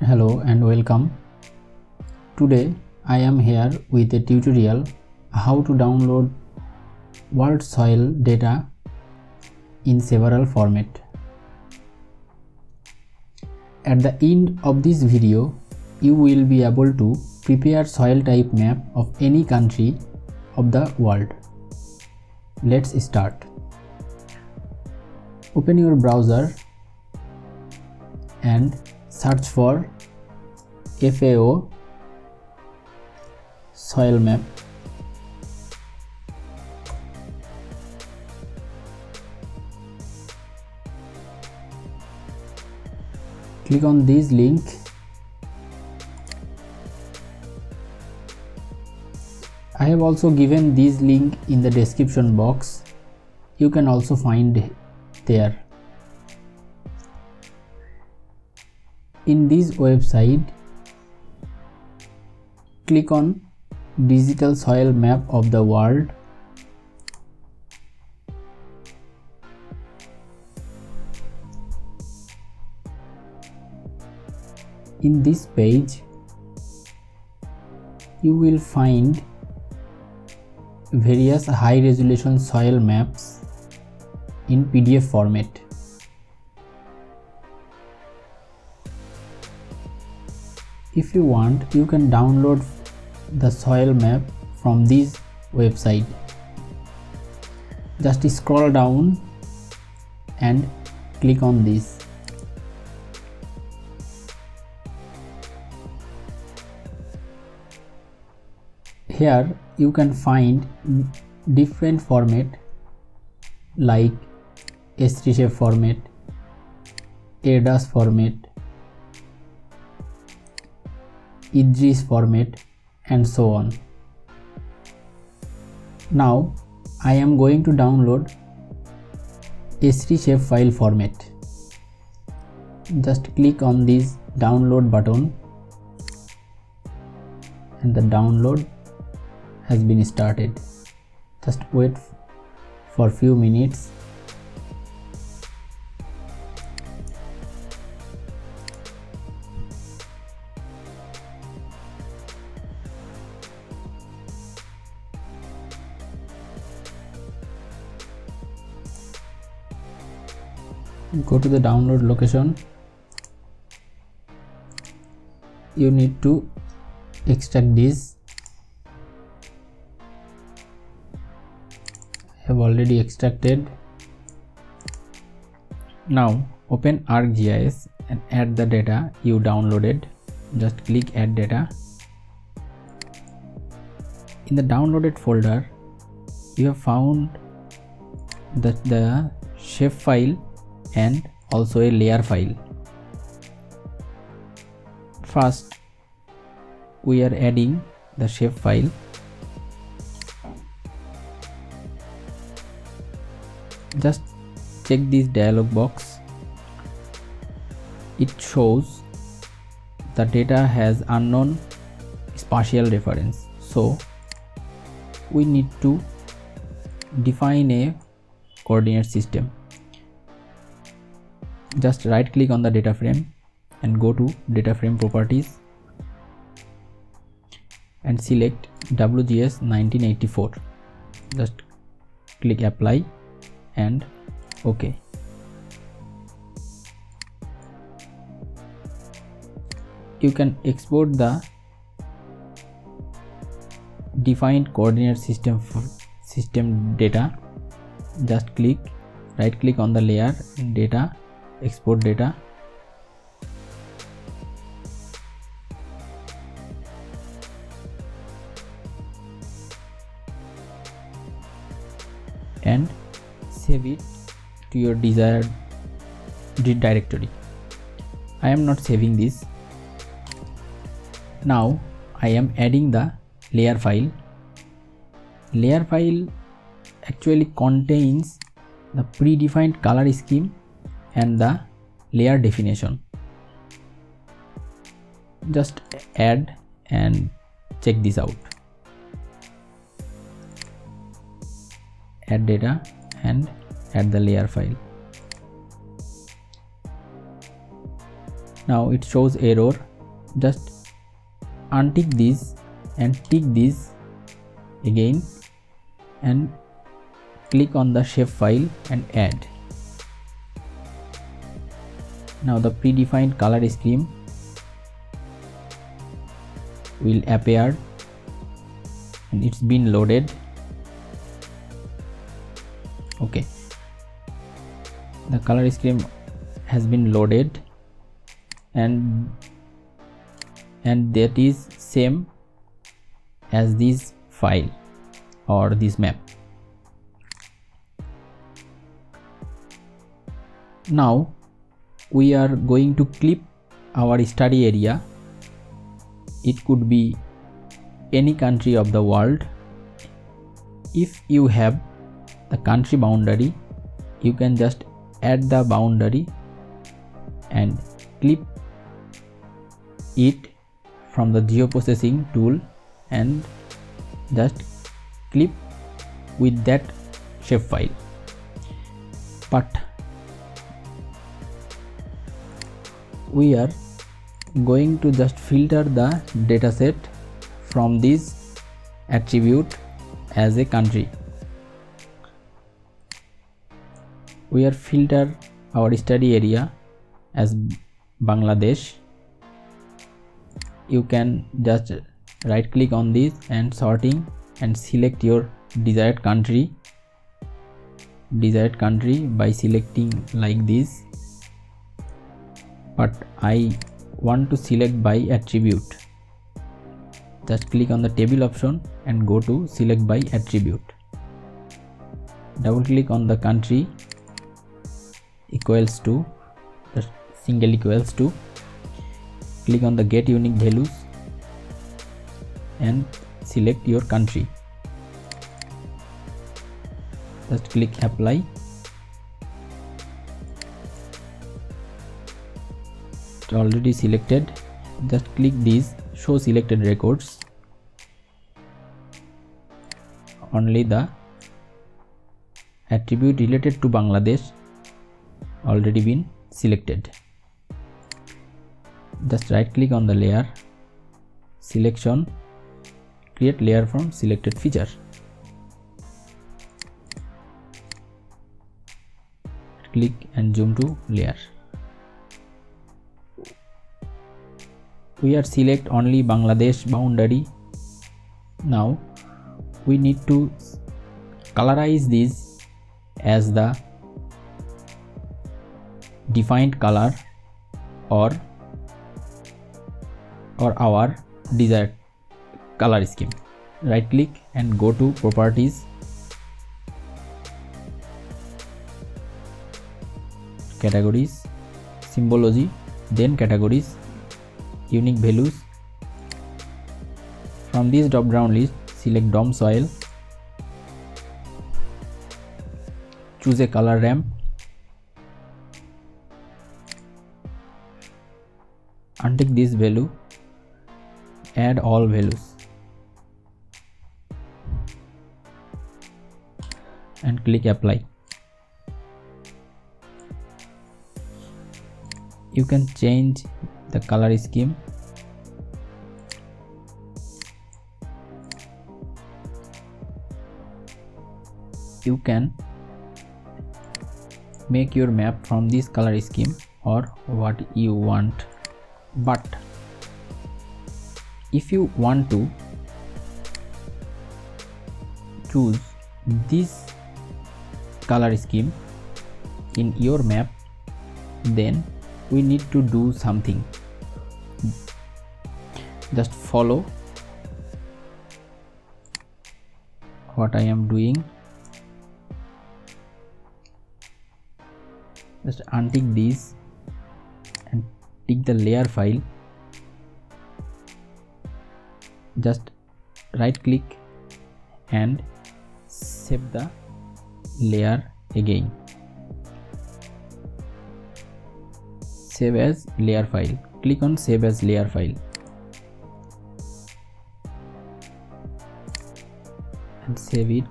Hello and welcome. Today I am here with a tutorial how to download world soil data in several formats. At the end of this video, you will be able to prepare soil type map of any country of the world. Let's start. Open your browser and search for FAO soil map. Click on this link. I have also given this link in the description box. You can also find there. In this website, click on digital soil map of the world. In this page, you will find various high resolution soil maps in PDF format. If you want, you can download the soil map from this website. Just scroll down and click on this. Here you can find different format like S3 shape format, ArcGIS format, IDRIS format, and so on. Now I am going to download S3 shapefile format. Just click on this download button and the download has been started. Just wait for a few minutes. Go to the download location. You need to extract this. I have already extracted. Now open ArcGIS and add the data you downloaded. Just click add data. In the downloaded folder, you have found the shapefile and also a layer file. First, we are adding the shapefile. Just check this dialog box. It shows the data has unknown spatial reference, so we need to define a coordinate system. Just right click on the data frame and go to data frame properties and select WGS 1984. Just click apply and OK. You can export the defined coordinate system data. Just right click on the layer data, export data, and save it to your desired directory. I am not saving this. Now I am adding the layer file. Layer file actually contains the predefined color scheme and the layer definition. Just add and check this out. Add data and add the layer file. Now it shows error just untick this and tick this again and click on the shape file and add. Now the predefined color scheme will appear and it's been loaded. Okay, the color scheme has been loaded and that is same as this file or this map. Now we are going to clip our study area. It could be any country of the world. If you have the country boundary, you can just add the boundary and clip it from the geoprocessing tool and just clip with that shapefile. But we are going to just filter the dataset from this attribute as a country. We are filter our study area as Bangladesh. You can just right click on this and sorting and select your desired country by selecting like this, but I want to select by attribute. Just click on the table option and go to select by attribute. Double click on the country equals to the single equals to, click on the get unique values and select your country. Just click apply. It's already selected. Just click this show selected records. Only the attribute related to Bangladesh already been selected. Just right click on the layer, selection, create layer from selected feature. Click and zoom to layer. We are select only Bangladesh boundary. Now we need to colorize this as the defined color or our desired color scheme. Right click and go to properties, categories, symbology, then categories, unique values. From this drop down list, select DOM soil, choose a color ramp, untick this value, add all values and click apply. You can change the color scheme. You can make your map from this color scheme or what you want, but if you want to choose this color scheme in your map, then we need to do something. Just follow what I am doing. Just untick these and tick the layer file. Just right click and save the layer again. Save as layer file. Click on save as layer file and save it.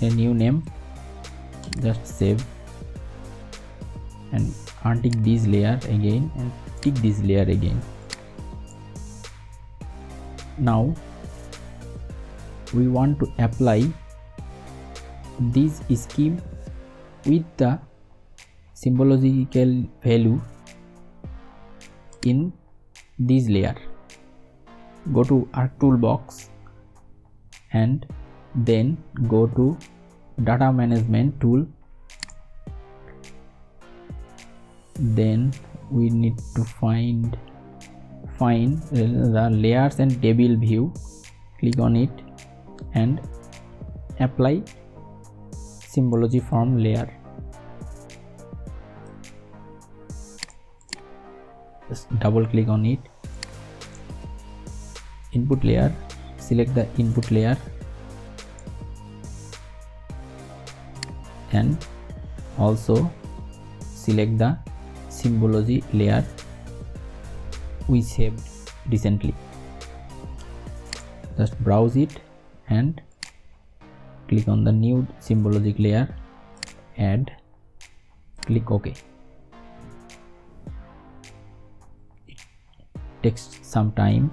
A new name, just save untick this layer again and tick this layer again. Now we want to apply this scheme with the symbological value in this layer. Go to Arc toolbox and then go to data management tool. Then we need to find the layers and table view. Click on it and apply symbology form layer. Just double click on it. Input layer, select the input layer and also select the symbology layer we saved recently. Just browse it and click on the new symbology layer, add, click OK. It takes some time.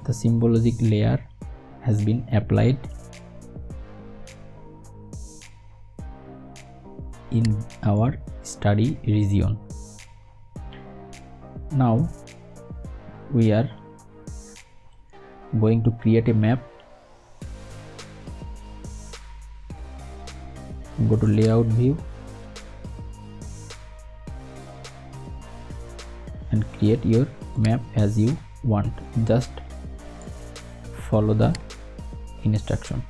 The symbology layer has been applied in our study region. Now we are going to create a map. Go to layout view and create your map as you want. Just follow the instruction.